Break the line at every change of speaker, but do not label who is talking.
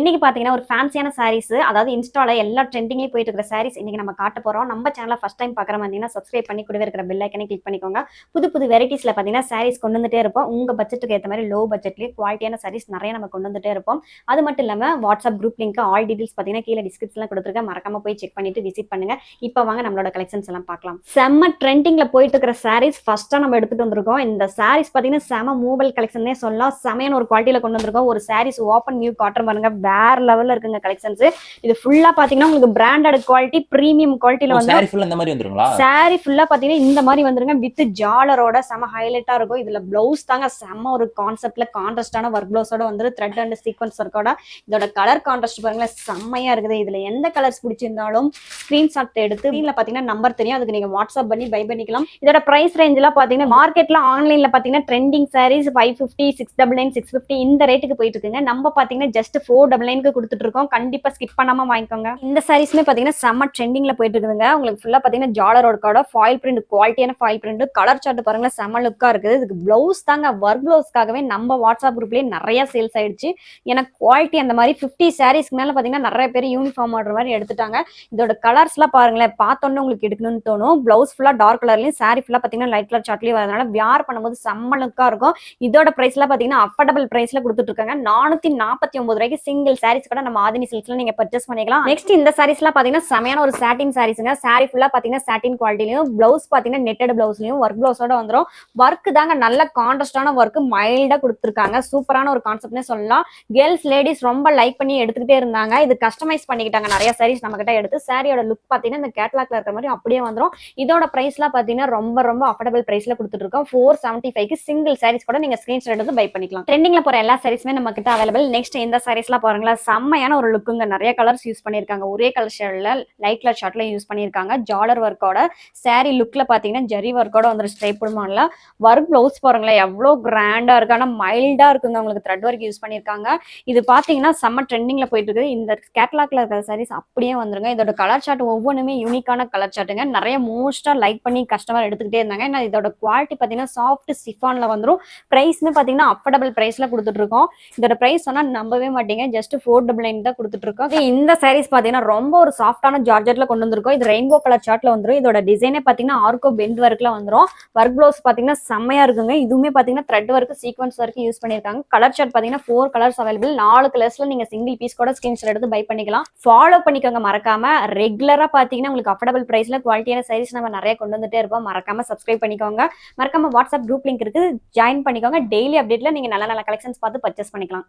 இன்னைக்கு பாத்தீங்கன்னா ஒரு ஃபேன்சியான சாரீஸ், அதாவது இன்ஸ்டால எல்லா ட்ரெண்டிங்லயும் போயிட்டு இருக்கிற சாரீஸ் இன்னைக்கு நம்ம காட்ட போறோம். நம்ம சேனலை ஃபர்ஸ்ட் டைம் பாக்குற மாதிரி சப்ஸ்கிரைப் பண்ணி கூடவே இருக்கிற பெல் ஐக்கனை கிளிக் பண்ணிக்கோங்க. புது புது வெரைட்டிஸ்ல பாத்தீங்கன்னா சாரீஸ் கொண்டு வந்துட்டே இருப்போம். உங்க பட்ஜெட்டுக்கு ஏற்ற மாதிரி லோ பட்ஜெட்லயே குவாலிட்டியான சாரீஸ் நிறைய நம்ம கொண்டு வந்துட்டே இருப்போம். அது மட்டும் இல்லாம WhatsApp group link all details பாத்தீங்கன்னா கீழே டிஸ்கிரிப்ஷன்ல கொடுத்துருக்கேன். மறக்காம போய் செக் பண்ணிட்டு விசிட் பண்ணுங்க. இப்போ வாங்க நம்மளோட கலெக்ஷன்ஸ் எல்லாம் பார்க்கலாம். செம்ம ட்ரெண்டிங்ல போயிட்டு இருக்கிற சாரீஸ் ஃபர்ஸ்டா நம்ம எடுத்துட்டு வந்திருக்கோம். இந்த சாரீஸ் பாத்தீங்கன்னா செம மூவல் கலெக்ஷனே சொல்லலாம். செமையான ஒரு குவாலிட்டியில கொண்டு வந்திருக்கோம். ஒரு சாரீஸ் ஓப்பன் வியூ காட்டுற பாருங்க, வேற லெவல்ல இருக்கு கலெக்ஷன்ஸ். இது ஃபுல்லா பாத்தீங்கன்னா உங்களுக்கு பிராண்டட் குவாலிட்டி, பிரீமியம் குவாலிட்டில வந்து
சாரி ஃபுல்லா இந்த மாதிரி வந்துருங்களா?
சாரி ஃபுல்லா பாத்தீங்கன்னா இந்த மாதிரி வந்துருங்க, வித் ஜாலரோட செம ஹைலைட்டா இருக்கும். இதுல பிளவுஸ் தாங்க செம ஒரு கான்செப்ட்ல கான்ட்ராஸ்டான ஒர்க் பிளவுஸோட வந்து த்ரெட் அண்ட் சீக்வன்ஸ் ஒர்க்கோட. இதோட கலர் கான்ட்ராஸ்ட் பாருங்களேன், செம்மையா இருக்குது. இதுல எந்த கலர்ஸ் பிடிச்சிருந்தாலும் ஸ்கிரீன்ஷாட் எடுத்து ஸ்கிரீன்ல பாத்தீங்கன்னா நம்பர் தெரியும், அதுக்கு நீங்க வாட்ஸ்அப் பண்ணி பை பண்ணிக்கலாம். இதோட பிரைஸ் ரேஞ்ச்ல பாத்தீங்கன்னா மார்க்கெட்ல ஆன்லைன்ல பாத்தீங்கன்னா ட்ரெண்டிங் சாரீஸ் 550, 699, 650 இந்த ரேட்டுக்கு போயிட்டு இருக்குங்க. நம்ம பாத்தீங்கன்னா ஜஸ்ட் 499 கொடுத்துட்டு இருக்கோம். கண்டிப்பா ஸ்கிப் பண்ணாம வாங்கிக்கோங்க. இந்த சாரீஸ்மே பாத்தீங்கன்னா செம்ம ட்ரெண்டிங்ல போயிட்டு இருக்குதுங்க. உங்களுக்கு ஃபுல்லா பாத்தீங்கன்னா ஜாலர் ஒர்க்கோட ஃபாயில் பிரிண்ட், குவாலிட்டியான ஃபாயில் பிரிண்ட், கலர் சார்ட் பாருங்க செம்ம லுக்கா இருக்குது. இதுக்கு பிளவுஸ் தாங்க, ஒர்க் பிளவுஸ்க்காகவே நம்ம வாட்ஸ்அப் குரூப்லயே நிறைய சேல்ஸ் ஆயிடுச்சு. ஏன்னா குவாலிட்டி அந்த மாதிரி 50 சாரீஸ்க்கு மேல பாத்தீங்கன்னா நிறைய பேர் யூனிஃபார்ம் ஆர்டர் மாதிரி எடுத்துட்டாங்க. இதோட கலர்ஸ் எல்லாம் பாருங்களேன், பார்த்தோன்னே உங்களுக்கு எடுக்கணும்னு தோணும். பிளவுஸ் ஃபுல்லா டார்க் கலர்லயும், சாரி ஃபுல்லா பாத்தீங்கன்னா லைட் கலர் சார்ட்லயும் வரதுனால வியர் பண்ணும்போது செம்ம லுக்கா இருக்கும். இதோட பிரைஸ் எல்லாம் பாத்தீங்கன்னா அஃபோர்டபிள் பிரைஸ்ல கொடுத்துட்டு இருக்காங்க. 449 ரூபாய்க்கு சிங்கிள் சாரீஸ் கூட நம்ம ஆதினி சில்க்ஸ்ல நீங்க பர்ச்சேஸ் பண்ணிக்கலாம். நெக்ஸ்ட் இந்த சாரீஸ் எல்லாம் பாத்தீங்கன்னா செமையான ஒரு சாட்டின் சாரீஸ்ங்க. சாரி ஃபுல்லா பாத்தீங்கன்னா சாட்டின் குவாலிட்டிலையும், பிளவுஸ் பாத்தீங்கன்னா நெட்டட் பிளவுஸ்லயும் ஒர்க் பிளவுஸோட வந்துரும். ஒர்க் தாங்க நல்ல கான்ட்ராஸ்டான ஒர்க், மைல்டா கொடுத்துருக்காங்க. சூப்பரான ஒரு கான்செப்ட்னே சொல்லலாம். கேர்ள்ஸ் லேடிஸ் ரொம்ப லைக் பண்ணி எடுத்துக்கிட்டே இருந்தாங்க. இது கஸ்டமைஸ் பண்ணிக்கிட்டாங்க நிறைய சாரீஸ் நம்ம கிட்ட எடுத்து. சாரியோட லுக் பாத்தீங்கன்னா இந்த கேட்லாக்ல இருக்கிற மாதிரி அப்படியே வந்துரும். இதோட பிரைஸ் எல்லாம் பாத்தீங்கன்னா ரொம்ப அஃபோர்டபிள் பிரைஸ்ல கொடுத்துட்டு இருக்கோம். 475க்கு சிங்கிள் சாரீஸ் கூட நீங்க ஸ்கிரீன்ஷாட் எடுத்து பை பண்ணிக்கலாம். ட்ரெண்டிங்ல போற எல்லா சாரீஸ்மே நம்ம கிட்ட அவைலபிள். நெக்ஸ்ட் இந்த சாரீஸ் எல்லாம் பாருங்களா, செம்மையான ஒரு லுக்குங்க. நிறைய கலர்ஸ் யூஸ் பண்ணிருக்காங்க. ஒரே கலர் ஷேட்ல லைட் கலர் ஷார்ட்ல யூஸ் பண்ணிருக்காங்க. ஜாலர் ஒர்க்கோட சாரி லுக்ல பாத்தீங்கன்னா ஜரி ஒர்க்கோட வந்து ஸ்ட்ரைப் பண்ணுவாங்கல்ல. ஒர்க் பிளவுஸ் பாருங்களேன் எவ்வளவு கிராண்டா இருக்கு, ஆனா மைல்டா இருக்குங்க. உங்களுக்கு த்ரெட் ஒர்க் யூஸ் பண்ணிருக்காங்க. இது பாத்தீங்கன்னா செம்ம ட்ரெண்டிங்ல போயிட்டு இருக்கு. இந்த கேட்லாக்ல இருக்கிற சாரீஸ் அப்படியே வந்துருங்க. இதோட கலர் சார்ட் ஒவ்வொன்றுமே யூனிக்கான கலர் சார்ட்டுங்க. நிறைய மோஸ்டா லைக் பண்ணி கஸ்டமர் எடுத்துக்கிட்டே இருந்தாங்க. ஏன்னா இதோட குவாலிட்டி பாத்தீங்கன்னா சாஃப்ட் சிஃபான்ல வந்துரும். பிரைஸ்மே பாத்தீங்கன்னா அஃபோர்டபிள் பிரைஸ்ல கொடுத்துட்டு இருக்கோம். இதோட பிரைஸ் சொன்னா நம்பவே மாட்டீங்க, ஜஸ்ட் 499 தான் கொடுத்துட்டு இருக்கோம். இந்த சாரீஸ் பாத்தீங்கன்னா ரொம்ப ஒரு சாஃப்டான ஜார்ஜெட்ல கொண்டு வந்திருக்கோம். இது ரெயின்போ கலர் சார்ட்ல வந்துரும். இதோட டிசைனே பாத்தீங்கன்னா ஆர்கோ பெண்ட் ஒர்க்ல வந்துரும். ஒர்க் பிளவுஸ் பாத்தீங்கன்னா செம்மையா இருக்குங்க. இதுவுமே பாத்தீங்கன்னா thread work, sequence work use பண்ணிருக்காங்க. கலர் சார்ட் பாத்தீங்கன்னா 4 கலர்ஸ் அவைலபிள். 4 கலர்ஸ்ல நீங்க சிங்கிள் பீஸ் கூட ஸ்கிரீன்ஷாட் எடுத்து பை பண்ணிக்கலாம். ஃபாலோ பண்ணிக்கோங்க மறக்காம. ரெகுலரா பாத்தீங்கன்னா உங்களுக்கு அஃபோர்டபிள் பிரைஸ்ல குவாலிட்டியான சாரீஸ் நம்ம நிறைய கொண்டு வந்துட்டே இருப்போம். மறக்காம சப்ஸ்கிரைப் பண்ணிக்கோங்க. மறக்காம வாட்ஸ்அப் குரூப் லிங்க் இருக்கு, ஜாயின் பண்ணிக்கோங்க. டெய்லி அப்டேட்ல நீங்க நல்ல நல்ல கலெக்ஷன்ஸ் பார்த்து பர்ச்சேஸ் பண்ணிக்கலாம்.